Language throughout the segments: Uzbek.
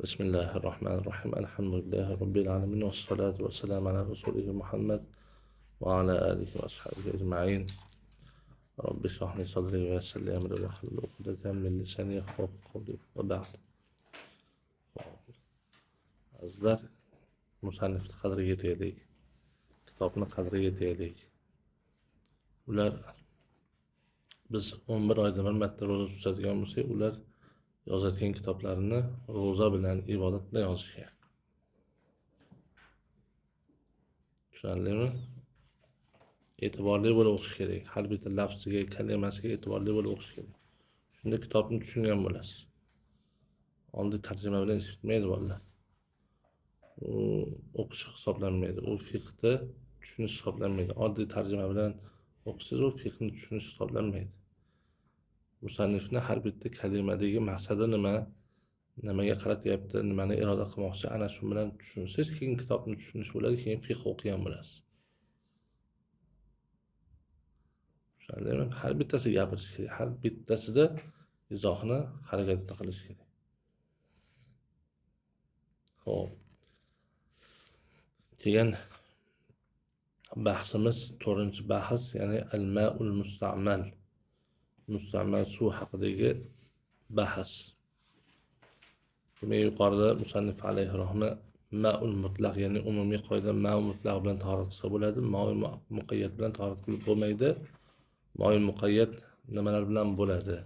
بسم الله الرحمن الرحيم. الحمد لله رب العالمين، والصلاة والسلام على رسوله محمد وعلى آله وأصحابه أجمعين. رب اشرح لي صدري ويسر لي أمري واحلل عقدة من لساني يفقهوا قولي. وبعد، azizlar, musannifni qadriga yetaylik, kitobni qadriga yetaylik. Ular biz 11 oyda bir marta ro'za tutadigan bo'lsak, ular yozadigan kitoblarini ro'za bilan, ibodat bilan yozishgan. Tushunarlimi? E'tiborli bo'lib o'qish kerak. Har bitta lafziga, kalimasiga e'tiborli bo'lib o'qish kerak. Shunda kitobni tushungan bo'lasiz. Oddiy tarjima bilan ish bitmaydi bolalar. U o'qish hisoblanmaydi. U fiqhni tushunish hisoblanmaydi. Oddiy tarjima bilan o'qisiz, u fiqhni tushunish hisoblanmaydi. Musannifni har bitta kalimadagi maqsadi nima, nimaga qaratyapti, nimani iroda qilmoqchi, ana shu bilan tushunsiz, keyin kitobni tushunish bo'ladi, keyin fiqh o'qigan bo'lasiz. Har bittasi gapirish kerak, har bittasida izohni harakatda qilish kerak. Xo'p. Keyin bahsimiz 4-bahs, ya'ni al-ma'ul musta'mal. Musta'mal suv haqidagi bahs. Demak, yuqorida musannif alayhi rahma ma'ul mutlaq, ya'ni umumiy qoida ma'ul mutlaq bilan tahorat qilsa bo'ladi, ma'ul muqayyad bilan tahorat qilib bo'lmaydi. Ma'ul muqayyad nimalar bilan bo'ladi?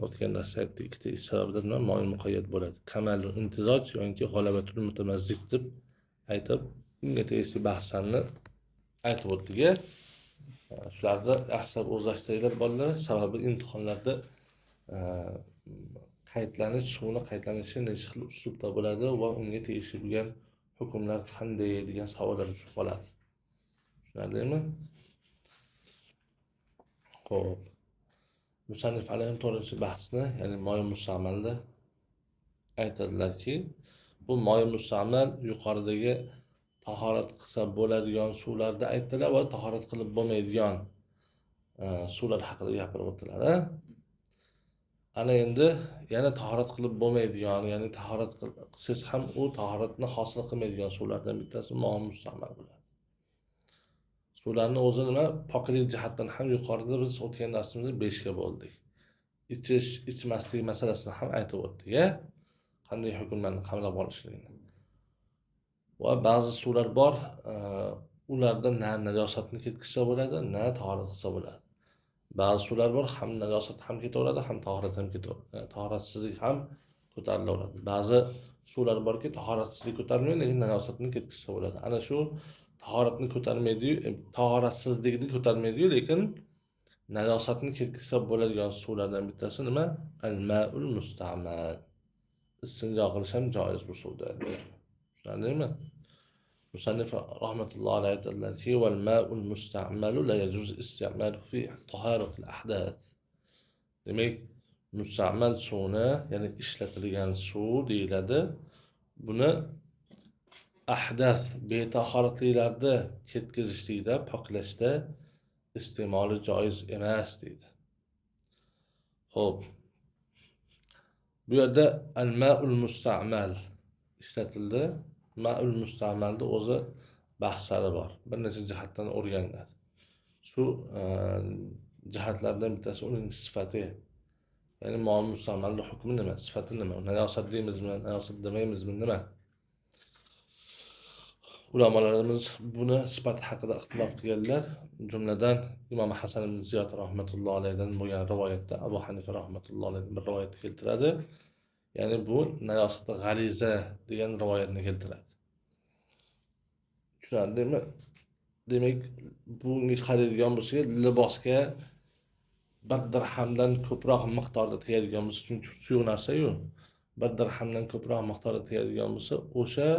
O'tgan darsda aytdik, ikkita sababdan nima ma'ul muqayyad bo'ladi. Kamalul intizoj yoki g'alabatul mutamazzik deb aytib, unga tegishli bahslarni aytib o'tdik. Shularda yaxshilab o'zlashtiringlar bolalar, sababi imtihonlarda qaytlanish, suvni qaytlanishi necha xil uslubda bo'ladi va unga tegishli bo'lgan hukmlar qanday degan savollar tushib qoladi. Tushunarlimi? Xo'p. Musannif alayhi 4-bahsni, ya'ni moy mustamalda aytadilarki, bu moy mustamal yuqoridagi tahorat qilsa bo'ladigan suvlarda aytdilar va tahorat qilib bo'lmaydigan suvlar haqida gapirib o'tdilar. Ana endi yana tahorat qilib bo'lmaydigan, ya'ni tahorat qilsangiz ham u tahoratni hosil qilmaydigan suvlardan bittasi moy mustamal bo'ladi. Suvlarni o'zi nima? Poklik jihatdan ham yuqorida biz o'tgan darsimizda 5 ga bo'ldik. Ichish, ichmaslik masalasini ham aytib o'tdik, qanday hukmlarni qamrab olishligini. Va ba'zi suvlar bor, ularda na najosatni ketkizsa bo'ladi, na tahorat qilsa bo'ladi. Ba'zi suvlar bor, ham najosat ham ketaveradi, ham tahorat ham ketaveradi. Tahoratsizlik ham ko'tarilaveradi. Ba'zi suvlar borki, tahoratsizlik ko'tarmaydi, lekin najosatni ketkizsa bo'ladi. Ana shu tahoratni ko'tarmaydi-yu, tahoratsizlikni ko'tarmaydi-yu, lekin najosatni ketkizsa bo'ladigan suvlardan bittasi nima? Al-ma'ul musta'mal. Istinjo qilish ham joiz bu suvda. Tushunarlimi? Musannif rahmatullohi alayhi aytadilarki, "Val ma'ul musta'malu la yajuz isti'maluhu fi taharatil ahdath." Demak, musta'mal suvni, ya'ni ishlatilgan suv deyiladi. Buni ahdath, betahoratliklarni ketkizishlikda, poklashda iste'moli joiz emas deydi. Xo'p. Bu yerda al-ma'ul musta'mal ishlatildi. Ma'ul musta'malda o'zi bahslari bor. Bir necha jihatdan o'rganiladi. Shu jihatlardan bittasi uning sifati. Ya'ni ma'ul musta'malning hukmi nima? Sifati nima? Najosat deymizmi, najosat demaymizmi, nima? Ulamolarimiz buni sifat haqida ixtilof qilganlar. Jumladan Imom Hasan ibn Ziyod rahmatullohi alayhidan bo'lgan rivoyatda Abu Hanifa rahmatullohi alayhi bir rivoyat keltiradi. Ya'ni bu najosat g'aliza degan rivoyatni keltiradi. Tushunarlimi? Demak, bunga qaraydigan bo'lsak, libosga 1 dirhamdan ko'proq miqdorda tegadigan bo'lsa, chunki suyuq narsa-yu, 1 dirhamdan ko'proq miqdorda tegadigan bo'lsa, o'sha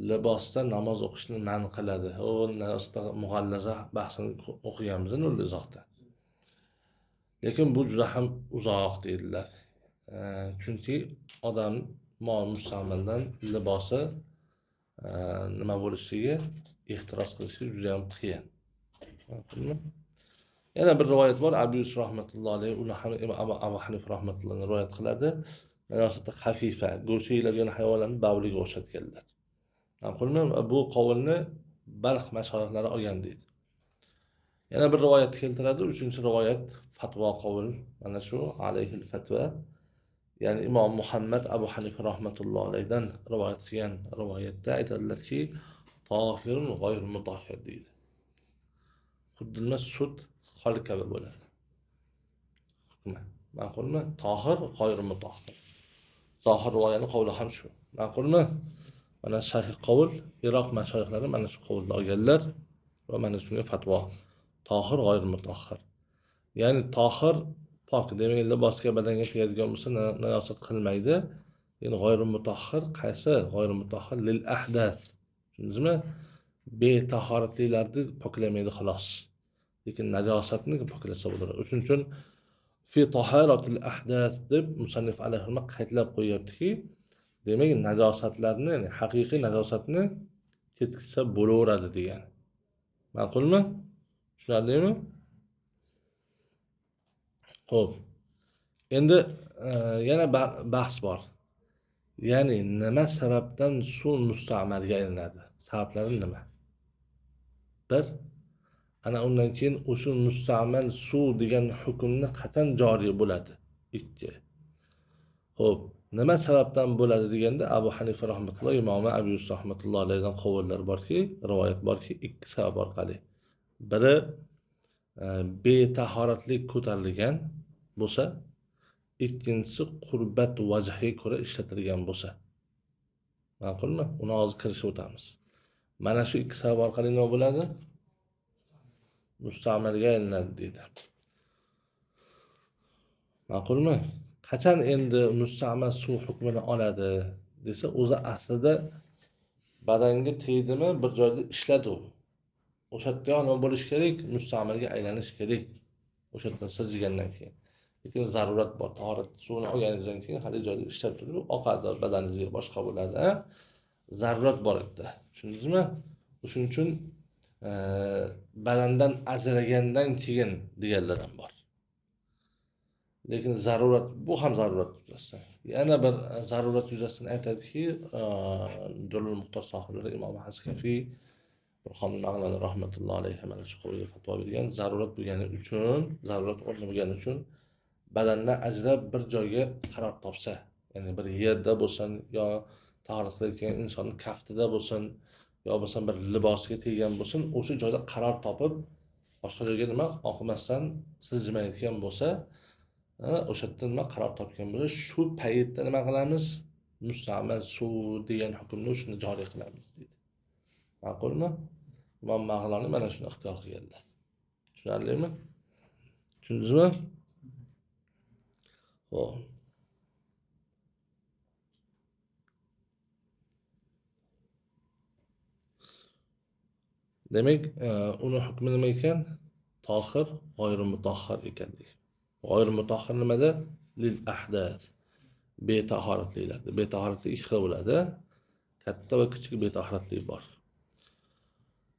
libosda namoz o'qishni man qiladi. O najosat mug'allaza bahsini o'qiganmiz nol izohda. Lekin bu juda ham uzoq deydilar. Chunki odam mol mustamaldan libosi nima bo'lishiga ehtiroz qilishi juda ham qiyin. Yana bir rivoyat bor, Abu Yusuf rahmatullohi alayhi, uni ham Abu Hanifa rahmatullohi rivoyat qiladi. najosati xafifa, go'shti yeyiladigan hayvonlarni bavliga o'xshatganlar. Ma'qulmi? Bu qovulni Balx mashayihlari olgan deydi. Yana bir rivoyat keltiradi, 3-rivoyat fatvo qovul, mana shu alayhil fatva. Ya'ni Imom Muhammad Abu Hanifa rahmatullohi alayhidan rivoyat qilgan rivoyatda aytadilarki, tohirun g'oyr mutahhir deydi. Xuddi sut xol kabi bo'ladi. Ma'qulmi? Tohir g'oyr mutahhir. Zohir rivoyatning qavli ham shu. Ma'qulmi? Mana sahih qavul, Iroq mashayihlari mana shu qavulni olganlar va mana shunga fatvo. Tohir g'oyr mutahhir. Ya'ni tohir pok, demak libosga badanga tegadigan bo'lsa najosat qilmaydi. Ya'ni g'oyr mutahhir qaysi? G'oyr mutahhir lil ahdath. Tushundingizmi? Betahoratlilarni poklamaydi xolos. Lekin najosatni poklasa bo'ladi. Shuning uchun fi taharatil ahdath deb musannif alayhima qaydlab qo'yaptiki, demak najosatlarni, ya'ni haqiqiy najosatni ketkizsa bo'laveradi degan. Ma'qulmi? Tushunarlimi? Xo'p. Endi yana bahs bor. Ya'ni nima sababdan suv musta'malga aylanadi? Sabablari nima? Bir, ana undan keyin o'sha musta'mal suv degan hukmni qachon joriy bo'ladi? Ikki. Xo'p, nima sababdan bo'ladi deganda Abu Hanifa rahmatulloh, Imom Abu Yusuf rahmatullohi alayhidan qavullar borki, rivoyat borki, ikki sabab orqali. Biri betahoratlik ko'tarilgan bo'lsa, ikkinchisi qurbat vajhiga ko'ra ishlatilgan bo'lsa. Ma'qulmi? Uni hozir kirishib o'tamiz. Mana shu ikki sabab orqali nima bo'ladi? Musta'malga aylanadi deydi. Ma'qulmi? Qachon endi musta'mal suv hukmini oladi desa, o'zi aslida badanga tegdimi, bir joyda ishladi u. O'sha yerda nima bo'lish kerak? Musta'malga aylanish kerak. O'sha yerdan siljigandan keyin. Lekin zarurat bor. Tahorat suvini olganingizdan keyin har joyda ishlab turib, oqadi, badaningizga boshqa bo'ladi. Zarurat bor edi. Tushundingizmi? Shuning uchun badandan ajragandan keyin deganlar ham bor. Lekin zarurat, bu ham zarurat yuzasidan. Yana bir zarurat yuzasidan aytadiki, Durrul Muxtor sohiblari Imom Haskafiy Burxonul rahmatullohi alayhi mana shu qavlga fatvo bergan. Zarurat bo'lgani uchun, zarurat o'rni bo'lgani uchun badandan ajrab bir joyga qaror topsa, ya'ni bir yerda bo'lsin, yo tahorat qilayotgan insonning kaftida bo'lsin, yo bo'lsin bir libosiga teggan bo'lsin, o'sha joyda qaror topib, boshqa joyga nima oqmasdan siljimayotgan bo'lsa, o'sha yerda nima qaror topgan bo'lsa, shu paytda nima qilamiz? Musta'mal suv degan hukmni shuni joriy qilamiz deydi. Ma'qulmi? Imom Mag'loni mana shuni ixtiyor qilganlar. Tushunarlimi? Tushundingizmi? Xo'p. Demak, uni hukmi nima ekan? Tohir, g'oyr mutahhir ekanligi. G'oyr mutahhir nimada? Lil ahdath. Betahoratliklarda. Betahoratlik ikki xil bo'ladi. Katta va kichik betahoratlik bor.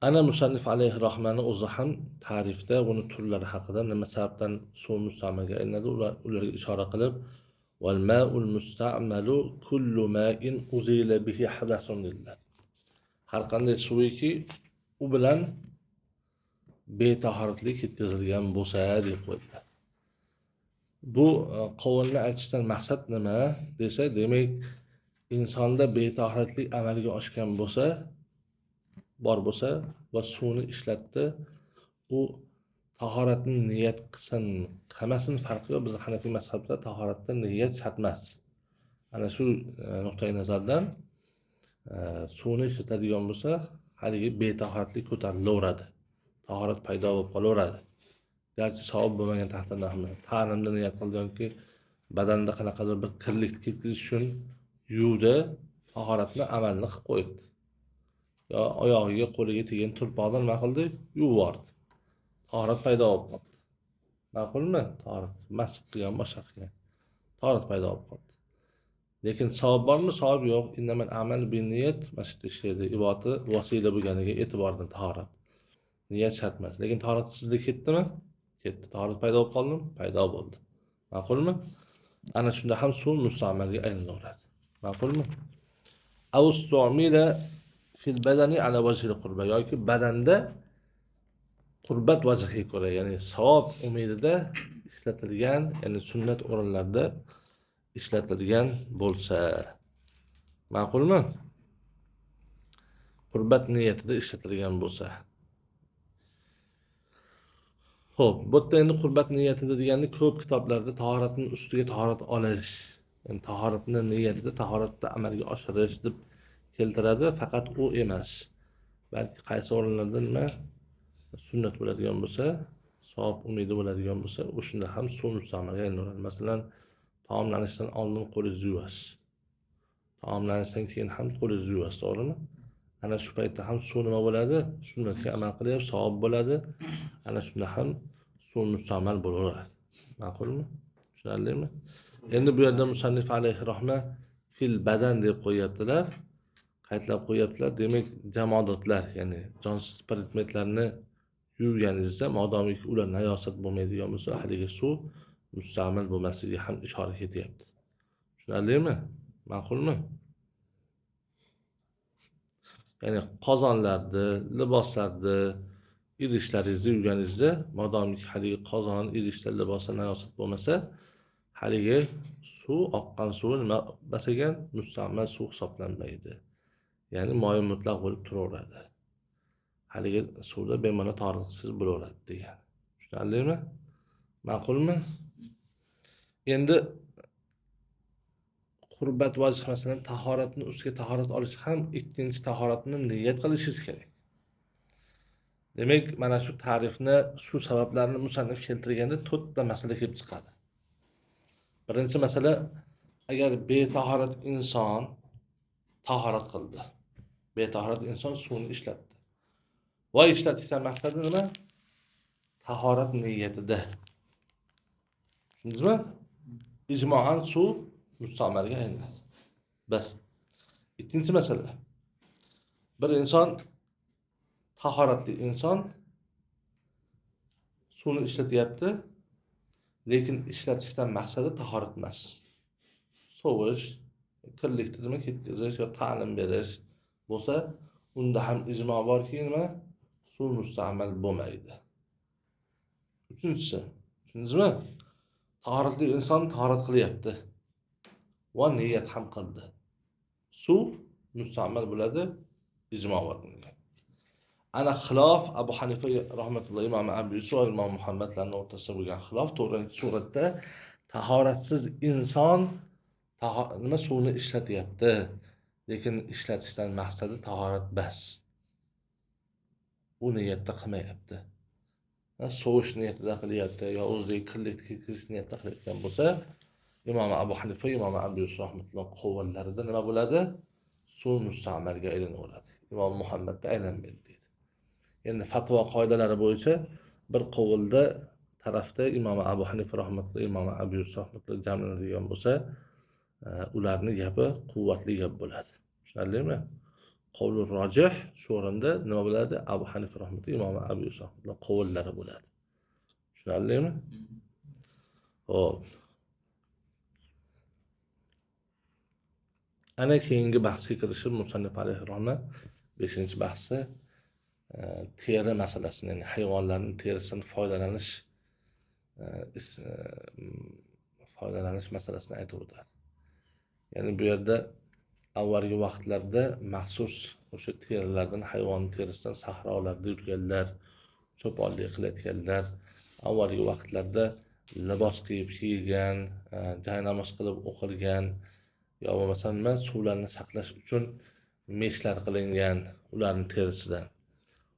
Ana musannif alayhi rahmani o'zi ham ta'rifda uni turlari haqida nima sababdan suv musta'malga aylanadi, ularga ishora qilib, wal ma'ul musta'malu kullu ma'in uzila bihi hadasun dedilar. Har qanday suvki u bilan betahoratlik yetkazilgan bo'lsa deb qo'ydilar. Bu qovulni aytishdan maqsad nima desa, demak insonda betahoratlik amalga oshgan bo'lsa, bor bo'lsa va suvni ishlatdi, u tahoratni niyat qilsin, qilmasin farqi yo'q. Biz Hanafiy mazhabida tahoratda niyat shart emas. Ana shu nuqtai nazardan suvni ishlatadigan bo'lsa, haligi betahoratlik ko'tarilaveradi. Tahorat paydo bo'lib qolaveradi. Garchi savob bo'lmagan taqdirda ham ta'limda niyat qilganki, badanda qanaqadir bir kirlik ketkizish uchun yuvdi, tahoratni amalni qilib qo'ydi. Yo oyog'iga, qo'liga tegan turpoqni nima qildi? Yuvib yubordi. Tahorat paydo bo'lib qoldi. Ma'qulmi? Tahorat masx qilgan, boshqa qilgan. Tahorat paydo bo'lib qoldi. Lekin savob bormi? Savob yo'q. Innamal amal bin niyat, masjidda ishlaydi. Ibodati vasila bo'lganiga e'tibordan tahorat. Niyat shart emas. Lekin tahoratsizlik ketdimi? Ketdi. Tahorat paydo bo'lib qoldimi? Paydo bo'ldi. Ma'qulmi? Ana shunda ham suv mustamalga aylanaveradi. Ma'qulmi? Aw istu'mila fil badani ala wajhil qurba, yoki badanda qurbat vajhiga ko'ra, ya'ni savob umidida ishlatilgan, ya'ni sunnat o'rinlarida ishlatilgan bo'lsa. Ma'qulmi? Qurbat niyatida ishlatilgan bo'lsa. Xo'p, bu yerda endi qurbat niyatida degani ko'p kitoblarda tahoratning ustiga tahorat olish, ya'ni tahoratni niyatida tahoratda amalga oshirish deb keltiradi, faqat u emas. Balki qaysi o'rinlarda nima sunnat bo'ladigan bo'lsa, savob umidi bo'ladigan bo'lsa, o'shunda ham suv mustamalga aylanadi. Masalan, taomlanishdan oldin qo'lingizni yuvasiz. Taomlanishdan keyin ham qo'lingizni yuvasiz, to'g'rimi? Ana shu paytda ham suv nima bo'ladi? Sunnatga amal qilyapsiz, savob bo'ladi. Ana shunda ham suv mustamal bo'laveradi. Ma'qulmi? Tushunarlimi? Endi bu yerda musannif alayhi rahma fil badan deb qo'yaptilar. Qaytlab qo'yaptilar. Demak, jamodatlar, ya'ni jonsiz predmetlarni yuvganingizda, modomiki ular najosat bo'lmaydigan bo'lsa, haligi suv mustamal bo'lmasligiga ham ishora ketyapti. Tushunarlimi? Ma'qulmi? Ya'ni qozonlarni, liboslarni, idishlaringizni yuvganingizda, modomiki haligi qozon, idishlar, liboslar najosat bo'lmasa, haligi suv, oqqan suv nima basagan mustamal suv hisoblanmaydi. Ya'ni moyi mutlaq bo'lib turaveradi. Haligi suvda bemalol tahoratsiz bo'laveradi degan. Tushunarlimi? Ma'qulmi? Endi qurbat vojib, masalan, tahoratni ustiga tahorat olish ham ikkinchi tahoratni niyat qilishingiz kerak. Demak, mana shu ta'rifni, shu sabablarni musannif keltirganda 4 ta masala kelib chiqadi. Birinchi masala, agar betahorat inson tahorat qildi. Betahorat inson suvni ishlatdi. Va ishlatishdan maqsadi nima? Tahorat niyatida. Tushundingizmi? Ijmoan suv mustamalga aylanadi. Bir. Ikkinchi masala. Bir inson, tahoratli inson suvni ishlatyapti, lekin ishlatishdan maqsadi tahorat emas. Sovish, kirlikni nima ketkazish yoki ta'lim berish bo'lsa, unda ham ijmo borki, nima? Suv mustamal bo'lmaydi. Uchinchisi, tushundingizmi? Tahoratli inson tahorat qilyapti va niyat ham qildi. Suv mustamal bo'ladi, ijmo bor bunga. Ana xilof Abu Hanifa rahmatullohi, Imom Abu Yusuf va Imom Muhammadlarning o'rtasida bo'lgan xilof to'g'ri suratda tahoratsiz inson nima suvni ishlatyapti, lekin ishlatishdan maqsadi tahorat bas. U niyatda qilmayapti. Sovish niyatida qilyapti yo o'ziga kirlik kirish niyatida qilayotgan bo'lsa, Imom Abu Hanifa, Imom Abu Yusuf rahmatulloh qovvallarida nima bo'ladi? Suv mustamalga aylanaveradi. Imom Muhammadda aylanmaydi deydi. Endi fatvo qoidalari bo'yicha bir qovulda tarafda Imom Abu Hanifa rahmatulloh, Imom Abu Yusuf rahmatulloh jamlanadigan bo'lsa, ularning gapi quvvatli gap bo'ladi. Tushunarlimi? Qovlur rojih shu o'rinda nima bo'ladi? Abu Hanifa rahmatulloh, Imom Abu Yusuf rahmatulloh qovullari bo'ladi. Tushunarlimi? Xo'p. Ana keyingi bahsga kirishib musannif alayhi rahmat 5-bahsi teri masalasini, ya'ni hayvonlarning terisidan foydalanish masalasini aytib o'tadi. Ya'ni bu yerda avvalgi vaqtlarda maxsus o'sha terilardan, hayvon terisidan sahrolarda yurganlar, cho'ponlik qilayotganlar, avvalgi vaqtlarda libos kiygan, joy namoz qilib o'qilgan, yo bo'lmasa nima suvlarni saqlash uchun meshlar qilingan ularning terisidan.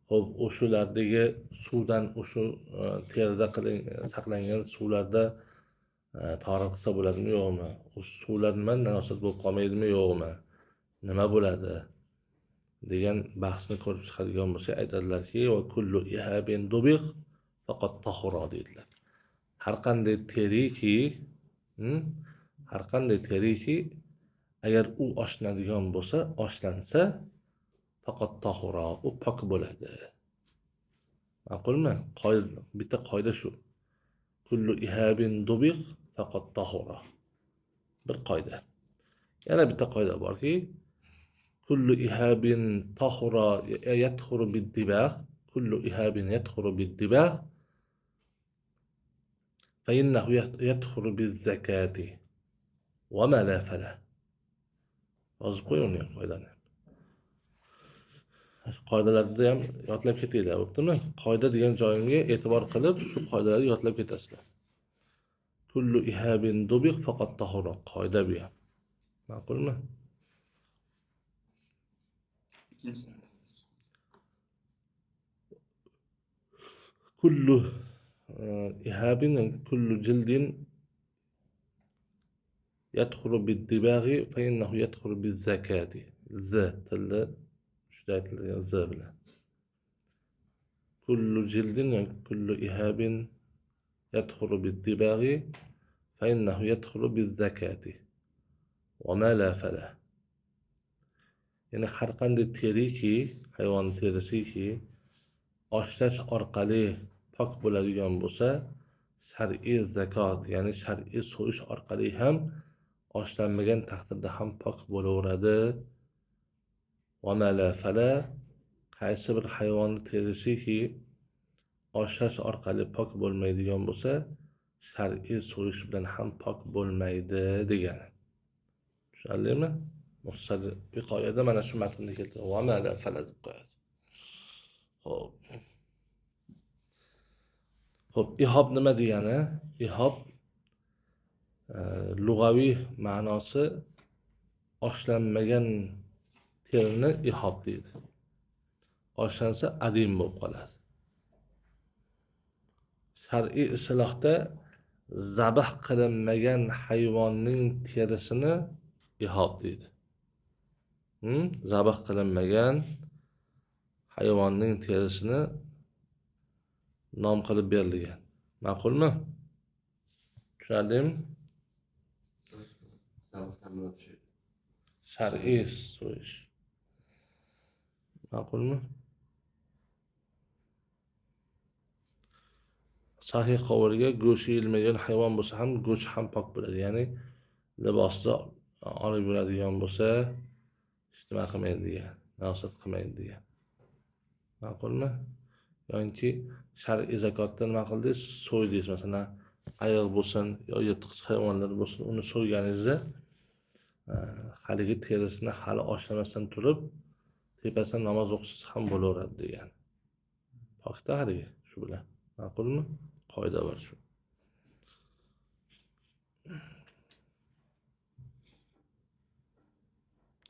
Xo'p, o'shalardagi suvdan, o'sha terida saqlangan suvlarda tahorat qilsa bo'ladimi, yo'qmi? O suvlar nima najosat bo'lib qolmaydimi, yo'qmi? Nima bo'ladi? degan bahsni ko'rib chiqadigan bo'lsa, aytadilarki, va kullu ihabin dubiq faqat tahura deydilar. Har qanday teriki agar u oshlanadigan bo'lsa, oshlansa faqat tahura, u pok bo'ladi. Ma'qulmi? Bitta qoida shu. Kullu ihabin dubiq faqat tahura. bir qoida. Yana bitta qoida borki, kullu ihabin tahura yadkhulu bid-dibagh, kullu ihabin yadkhulu bid-dibagh fa innahu yadkhulu biz-zakati wa ma la fala. Yozib qo'ying qoidani. Qoidalarni ham yodlab ketinglar, bo'ptimi? Qoida degan joyimga e'tibor qilib, shu qoidalarni yodlab ketasizlar. Kullu ihabin dubigh faqat tahura. Qoida bu ham. Ma'qulmi? Kullu ihabin kullu jildin yadkhulu bid-dibaghi fa innahu yadkhulu biz-zakati. Z tilda shunda aytilgan z bilan. Kullu jildin kullu ihabin yadkhulu bid-dibaghi fa innahu yadkhulu biz-zakati wa ma la fala. Ya'ni har qanday teriki, hayvon terisiki oshlash orqali pok bo'ladigan bo'lsa, shar'iy zakot, ya'ni shar'iy so'yish orqali ham oshlanmagan taqdirda ham pok bo'laveradi. Va ma la fala, qaysi bir hayvonni terisiki oshlash orqali pok bo'lmaydigan bo'lsa, shar'iy so'yish bilan ham pok bo'lmaydi degani. Tushunarlimi? Muhsal viqoyada mana shu matnni keltirib, va ma la fala deb qo'yadi. Xo'p, ihob nima degani? Ihob lug'aviy ma'nosi oshlanmagan terini ihob deydi. Oshlansa adim bo'lib qoladi. Shar'iy istilohda zabh qilinmagan hayvonning terisini ihob deydi. Zabh qilinmagan hayvonning terisini nom qilib berilgan. Ma'qulmi? Tushundingmi? Shar'iy so'yish. Ma'qulmi? Sahih qovurga go'shi yeyilmagan hayvon bo'lsa ham go'shi ham pok bo'ladi. Ya'ni libosda olib yuradigan bo'lsa, istima qilmaydi degan, nasat qilmaydi degan. Ma'qulmi? Yoki shar'iy zakotda nima qildingiz? So'ydingiz, masalan, ayiq bo'lsin, yo yirtqich hayvonlar bo'lsin, uni so'yganingizda haligi terisini hali oshlamasdan turib, tepasidan namoz o'qisiz ham bo'laveradi degan. Pokda haligi shu bilan. Ma'qulmi? Qoida bor shu.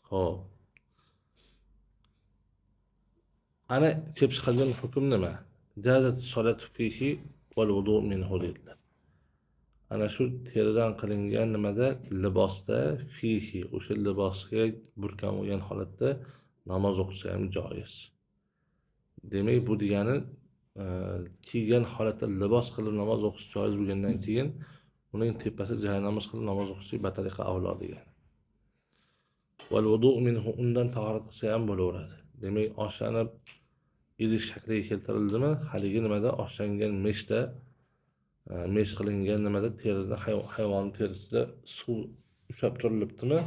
Xo'p. Ana kelib chiqadigan hukm nima? Jazat solatu fihi wal wudu minhu dedilar. Ana shu teridan qilingan nimada libosda fihi, o'sha libosga burkan bo'lgan holatda namoz o'qisa ham joiz. Demak, bu degani kiygan holatda libos qilib namoz o'qish joiz bo'lgandan keyin uning tepasi jahannamaz qilib namoz o'qish batariqa avlo degani. Wal wudu minhu, undan tahorat qilsa ham bo'laveradi. Demak, oshlanib idish shakliga keltirildimi? Haligi nimada oshlangan meshda mesh qilingan nimada terida hayvon terisida suv ushlab turilibdimi?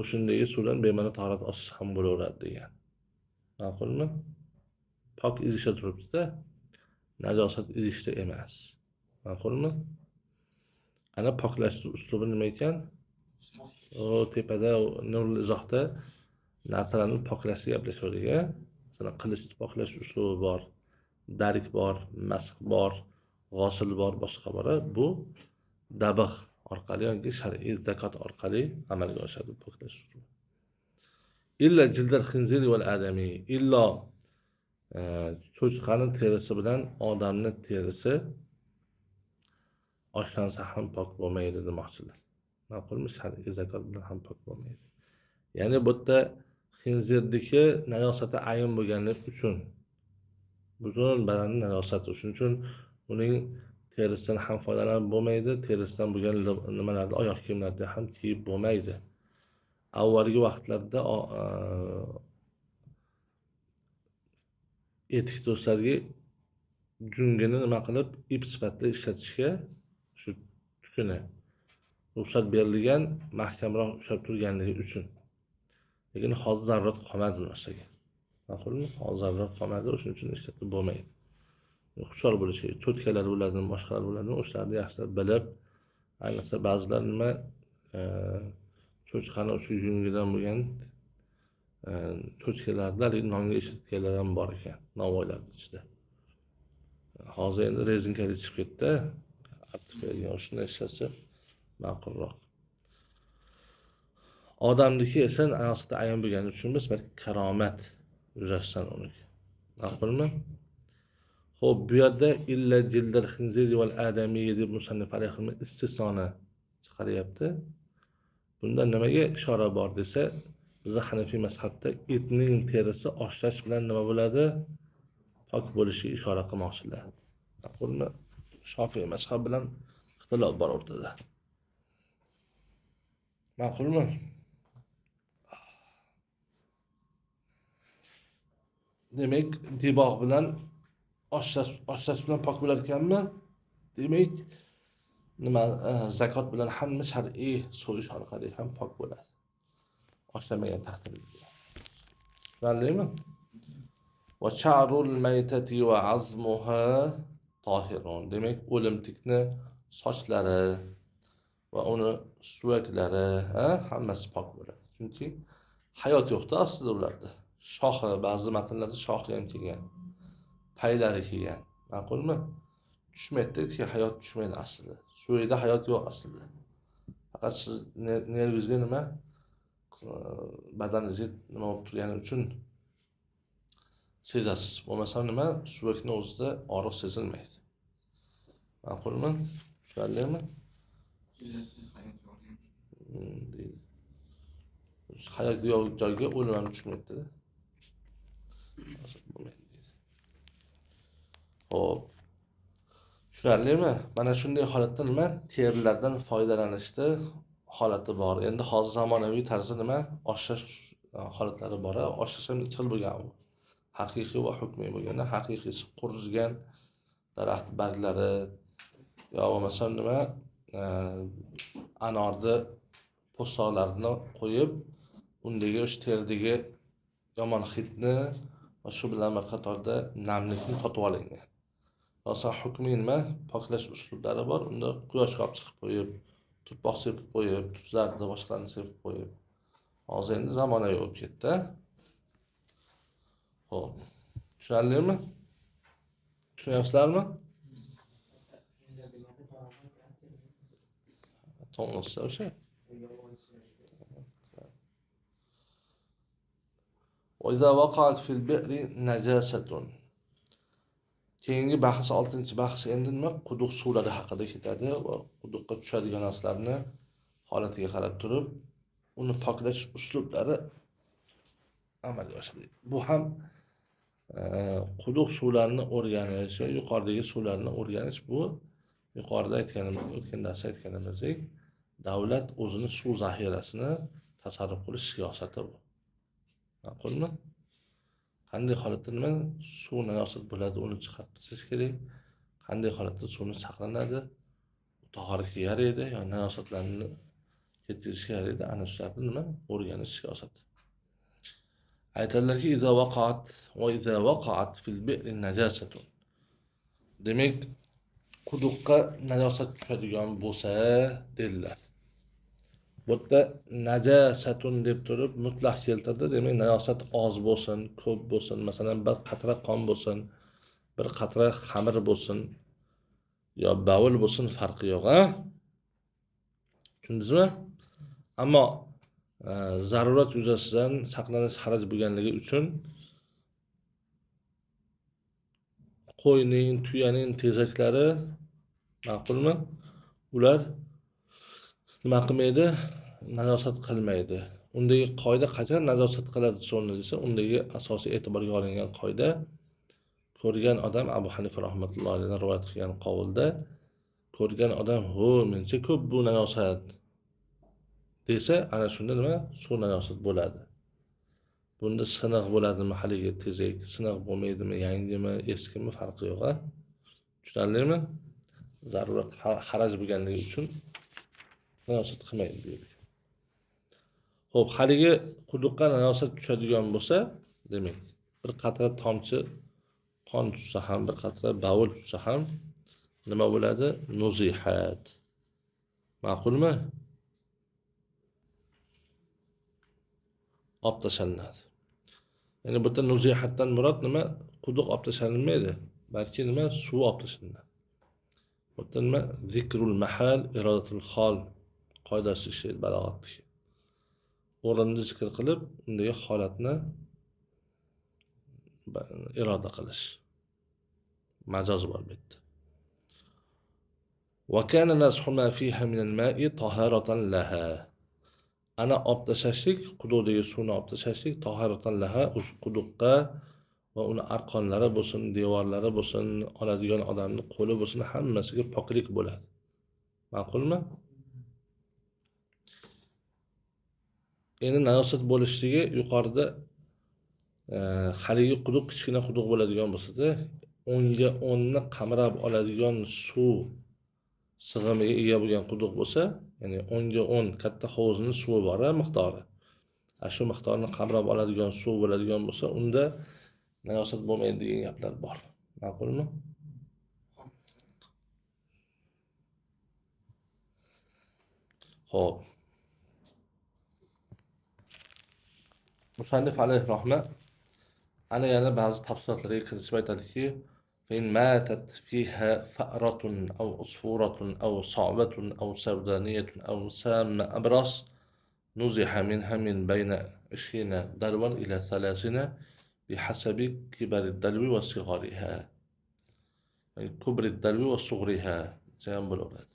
O'shundagi suvdan bemalol tahorat olsa ham bo'laveradi degan. Ma'qulmi? Pok idishda turibdi-da, najosat idishda emas. Ma'qulmi? Ana poklash uslubi nima ekan? O tepada Nurul izohda narsalarni poklashni gaplashaverdik-a. Masalan, qilichni poklash uslubi bor, darik bor, masx bor, g'osil bor, boshqa bor. Bu dabigh orqali yoki shar'iy zakot orqali amalga oshadi poklash uslubi. Illa jildal khinziri val adami, illo cho'chqaning terisi bilan odamning terisi oshlansa ham pok bo'lmaydi demoqchilar. Ma'qulmi? Shar'iy zakot bilan ham pok bo'lmaydi. Ya'ni bu yerda xinzirdagi najosati ayon bo'lganlik uchun, butun badanning najosati uchun uning terisidan ham foydalanib bo'lmaydi, terisidan bo'lgan nimalarni oyoq kiyimlarda ham kiyib bo'lmaydi. Avvalgi vaqtlarda etik do'stlarga jungini nima qilib ip sifatida ishlatishga, shu tukuni ruxsat berilgan mahkamroq ushlab turganligi uchun. Lekin hozir zarurat qolmadi bu narsaga. Ma'qulmi? Hozir zarurat qolmadi, o'shuning uchun ishlatib bo'lmaydi. Hushyor bo'lish kerak. Cho'tkalar bo'ladimi, boshqalar bo'ladimi, o'shalarni yaxshilab bilib, ayniqsa ba'zilar nima cho'chqani o'sha yungidan bo'lgan cho'chkalarda nonga ishlatganlar ham bor ekan, novvoylarning ichida. Hozir endi rezinkali chiqib ketdi. Shunday ishlatsa ma'qulroq. Odamniki esa asosida ayon bo'lgani uchun biz bir karomat yuzasidan uniki. Ma'qulmi? Xo'p, bu yerda illa jildal xinzir val adami deb musannif alayhi istisnoni chiqaryapti. Bunda nimaga ishora bor desa, biz Hanafiy mazhabda etning terisi oshlash bilan nima bo'ladi? Pok bo'lishiga ishora qilmoqchilar. Ma'qulmi? Shofiy mazhab bilan ixtilof bor o'rtada. Ma'qulmi? Demak, dibog' bilan oshlash bilan pok bo'lar ekanmi? Demak, nima zakot bilan hamma shar'iy so'yish orqali ham pok bo'ladi. Oshlamagan taqdirda. Tushunarlimi? Va sha'rul maytati va azmuha tohirun. Demak, o'limtikni sochlari va uni suyaklari, hammasi pok bo'ladi. Chunki hayot yo'qda aslida ularda. Shoxi, ba'zi matnlarda shoxi ham kelgan. Paylari kelgan. Ma'qulmi? Tushmaydi-ki, hayot tushmaydi aslida. Suyakda hayot yo'q aslida. Faqat siz nervingizga nima badaningizga nima bo'lib turgani uchun sezasiz. Bo'lmasa nima, suyakning o'zida og'riq sezilmaydi. Ma'qulmi? Tushunarlimi? Hayot yo'q joyga o'lim ham tushmaydi. Xo'p. Tushunarlimi? Mana shunday holatda nima? Terilardan foydalanishda holati bor. Endi hozir zamonaviy tarzda nima? Oshlash holatlari bor. Oshlash ham ikki xil bo'lgan bu. Haqiqiy va hukmiy bo'lgan. Haqiqiysi qurilgan daraxt barglari yo bo'lmasa nima? Anorni po'stloqlarini qo'yib, undagi o'sha teridagi yomon hidni va shu bilan bir qatorda namlikni totib olingan. Asosan hukmiy nima? Poklash uslublari bor. Unda quyoshga olib chiqib qo'yib, tutpoq sepib qo'yib, tuzlarni boshqalarni sepib qo'yib. Hozir endi zamonaviy bo'lib ketdi. Xo'p. Tushunarlimi? Tushunyapsizlarmi? To'g'risi o'sha. Va iza waqa'at fil bi'ri najasatun. Keyingi bahs 6-bahs endi nima? Quduq suvlari haqida ketadi va quduqqa tushadigan narsalarni holatiga qarab turib, uni poklash uslublari amalga oshiriladi. Bu ham quduq suvlarini o'rganish, yuqoridagi suvlarni o'rganish bu yuqorida aytganimiz, o'tgan darsda aytganimizdek, davlat o'zini suv zaxirasini tasarruf qilish siyosati bu. Ma'qulmi? Qanday holatda nima suv najosat bo'ladi, uni chiqarish kerak. Qanday holatda suvni saqlanadi, tahoratga yaraydi, yoki najosatlarni ketkazishga yaraydi, ana shularni nima o'rganish siyosati. Aytadilarki, iza waqa'at va iza waqa'at fil bi'ri najasatun. Demak, quduqqa najosat tushadigan bo'lsa, dedilar. Bu yerda najasatun deb turib mutlaq keltirdi. Demak, najosat oz bo'lsin, ko'p bo'lsin, masalan, bir qatra qon bo'lsin, bir qatra xamir bo'lsin, yo bavul bo'lsin, farqi yo'q, ha? Tushundingizmi? Ammo zarurat yuzasidan saqlanish xaraj bo'lganligi uchun qo'yning, tuyaning tezaklari, ma'qulmi? Ular nima qilmaydi? Najosat qilmaydi. Undagi qoida qachon najosat qiladi suvni desa, undagi asosiy e'tiborga olingan qoida ko'rgan odam Abu Hanifa rahmatullohi alayhi rivoyat qilgan qovulda ko'rgan odam, "Ho, mencha ko'p bu najosat" desa, ana shunda nima? Suv najosat bo'ladi. Bunda siniq bo'ladimi haligi tezak, siniq bo'lmaydimi, yangimi, eskimi farqi yo'q, ha? Tushunarlimi? Zarurat xaraj bo'lganligi uchun najosat qilmaydi deylik. Xo'p, haligi quduqqa najosat tushadigan bo'lsa, demak, bir qatra tomchi qon tushsa ham, bir qatra bavul tushsa ham nima bo'ladi? Nuzihat. Ma'qulmi? Olib tashlanadi. Ya'ni bu yerda nuzihatdan murod nima? Quduq olib tashlanmaydi, balki nima? Suv olib tashlanadi. Bu yerda nima? Zikrul mahal, irodatul hol qoidasi ishlaydi balog'atda. O'rinni zikr qilib, undagi holatni iroda qilish. Majoz bor bu yerda. Wa kana nasxu ma fiha min al-ma'i taharatan laha. Ana olib tashlashlik, quduqdagi suvni olib tashlashlik taharatan laha, o'sha quduqqa va uni arqonlari bo'lsin, devorlari bo'lsin, oladigan odamning qo'li bo'lsin, hammasiga poklik bo'ladi. Ma'qulmi? Endi najosat bo'lishligi yuqorida haligi quduq kichkina quduq bo'ladigan bo'lsa-da, 10 ga 10 ni qamrab oladigan suv sig'imiga ega bo'lgan quduq bo'lsa, ya'ni 10 ga 10 katta hovuzning suvi bor, miqdori. Shu miqdorni qamrab oladigan suv bo'ladigan bo'lsa, unda najosat bo'lmaydi degan gaplar bor. Ma'qulmi? Xo'p. Musannif alayhi rahma ana yana ba'zi tafsilotlarga kiritib aytadiki, فإن ماتت فيها فأرة أو عصفورة أو صعبة أو سودانية أو سام أبرص نزح منها من بين 20 دلوا إلى 30 بحسب كبر الدلو وصغارها. يعني كبر الدلو وصغرها جنب الأولاد.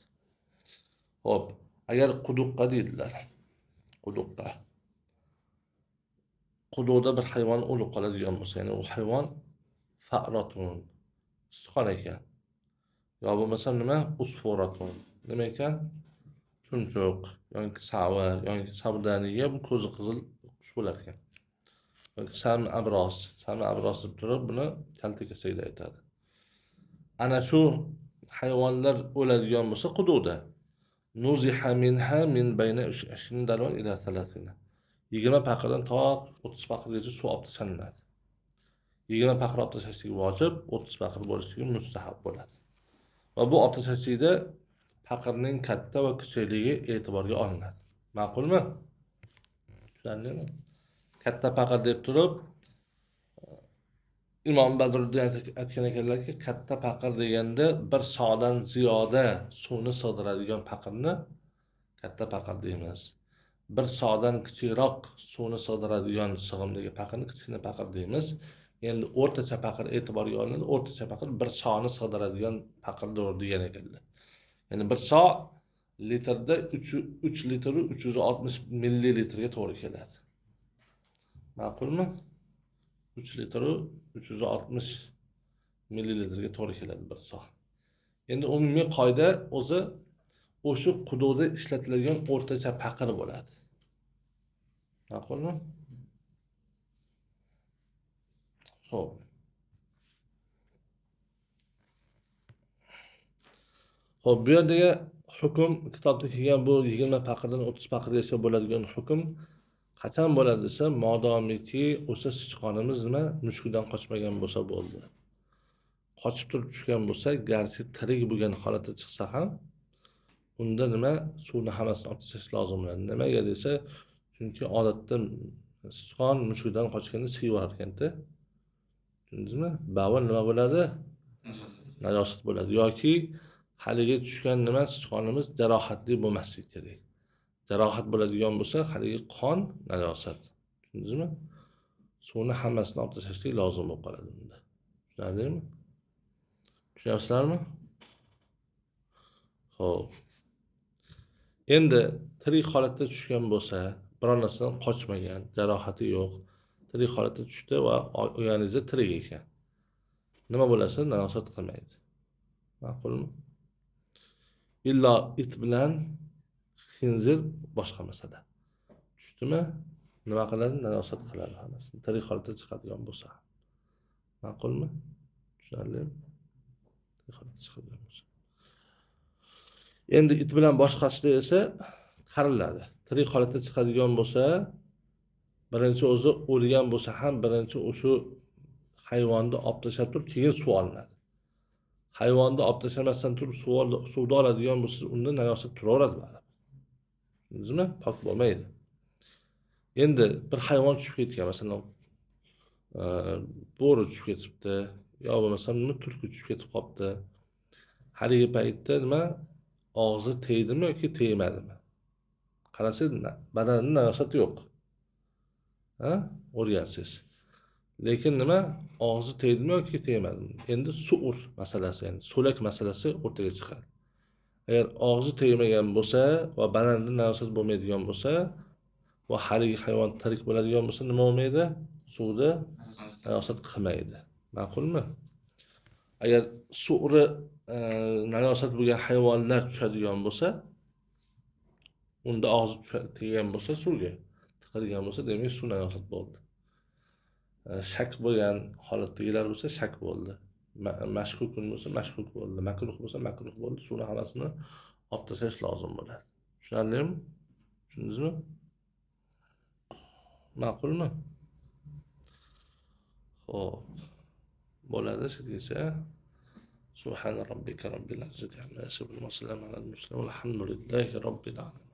Hop, agar quduqqa deydilar. Quduqda bir hayvon o'lib qoladigan bo'lsa, ya'ni u hayvon fa'ratun sichqon ekan. Yo bo'lmasa nima? Usfuratun. Nima ekan? Chumchuq, yoki sava, yoki savdaniya, bu ko'zi qizil qush bo'lar ekan. Yoki sam abros deb turib buni kalta kesakda aytadi. Ana shu hayvonlar o'ladigan bo'lsa quduqda nuziha minha min bayna 20 dalvan ila 30. 20 paqirdan to 30 paqirgacha suv olib tashlanadi. 20 paqir olib tashlashlik vojib, 30 paqir bo'lishligi mustahab bo'ladi. Va bu olib tashlashlikda paqirning katta va kichikligi e'tiborga olinadi. Ma'qulmi? Tushundingmi? Katta paqir deb turib, Imom Badruddin aytgan ekanlarki, katta paqir deganda bir sodan ziyoda suvni sig'diradigan paqirni katta paqir deymiz. Bir sodan kichikroq suvni sig'diradigan sig'imdagi paqirni kichkina paqir deymiz. Endi o'rtacha paqir e'tiborga olinadi. O'rtacha paqir bir soni sig'diradigan paqirdir degan ekanlar. Ya'ni bir so litrda 3 litr 360 millilitrga to'g'ri keladi. Ma'qulmi? 3 litr 360 millilitrga to'g'ri keladi bir so. Endi umumiy qoida o'zi o'sha quduqda ishlatiladigan o'rtacha paqir bo'ladi. Ma'qulmi? Xo'p. Xo'p, bu yerdagi hukm kitobda kelgan bu 20 paqirdan 30 paqirgacha bo'ladigan hukm qachon bo'ladi desa, modomiki o'sha sichqonimiz nima mushukdan qochmagan bo'lsa bo'ldi. Qochib turib tushgan bo'lsa, garchi tirik bo'lgan holatda chiqsa ham, unda nima suvni hammasini olib tashlash lozim bo'ladi. Nimaga desa, chunki odatda sichqon mushukdan qochganda siyvar ekanda. Tushundingizmi? Bavul nima bo'ladi? Najosat bo'ladi. Yoki haligi tushgan nima sichqonimiz jarohatli bo'lmasligi kerak. Jarohat bo'ladigan bo'lsa, haligi qon najosat. Tushundingizmi? Suvni hammasini olib tashlashlik lozim bo'lib qoladi bunda. Tushundingizmi? Tushunyapsizlarmi? Xo'p. Endi tirik holatda tushgan bo'lsa, biror narsadan qochmagan, jarohati yo'q, tirik holatda tushdi va o'yaningizda tirik ekan. Nima bo'lasa, najosat qilmaydi. Ma'qulmi? Illo it bilan xinzir boshqa masala. Tushdimi? Nima qiladi? Najosat qiladi hammasi. Tirik holatda chiqadigan bo'lsa. Ma'qulmi? Tushunarlimi? Tirik holatda chiqadigan bo'lsa. Endi it bilan boshqasida esa qariladi. Tirik holatda chiqadigan bo'lsa, birinchi o'zi o'lgan bo'lsa ham birinchi o'sha hayvonni olib tashlab turib, keyin suv olinadi. Hayvonni olib tashlamasdan turib suvni oladigan bo'lsa, unda najosat turaveradi baribir. Tushundingizmi? Pok bo'lmaydi. Endi bir hayvon tushib ketgan, masalan, bo'ri tushib ketibdi, yo bo'lmasam nima tulki tushib ketib qolibdi. Haligi paytda nima og'zi tegdimi yoki tegmadimi? Qarasangiz, badanida najosat yo'q. Ha? O'rgansiz. Lekin nima og'zi tegdimi yoki tegmadimi? Endi suur masalasi, endi so'lak masalasi o'rtaga chiqadi. Agar og'zi tegmagan bo'lsa va badanida najosat bo'lmaydigan bo'lsa va haligi hayvon tirik bo'ladigan bo'lsa, nima bo'lmaydi? Suvda najosat qilmaydi. Ma'qulmi? Agar suvri najosat bo'lgan hayvonlar tushadigan bo'lsa, unda og'zi tegan bo'lsa suvga, tiqilgan bo'lsa, demak suv najosat bo'ldi. Shak bo'lgan holatdagilar bo'lsa shak bo'ldi. Mashkuk bo'lsa mashkuk bo'ldi. Makruh bo'lsa makruh bo'ldi. Suvni hammasini olib tashlash lozim bo'ladi. Tushunarlimi? Tushundingizmi? Ma'qulmi? Xo'p. Bo'ladi sizgacha. Subhana robbika robbil izzati amma yasifun va salamun alal mursalin. Alhamdulillahi robbil alamin.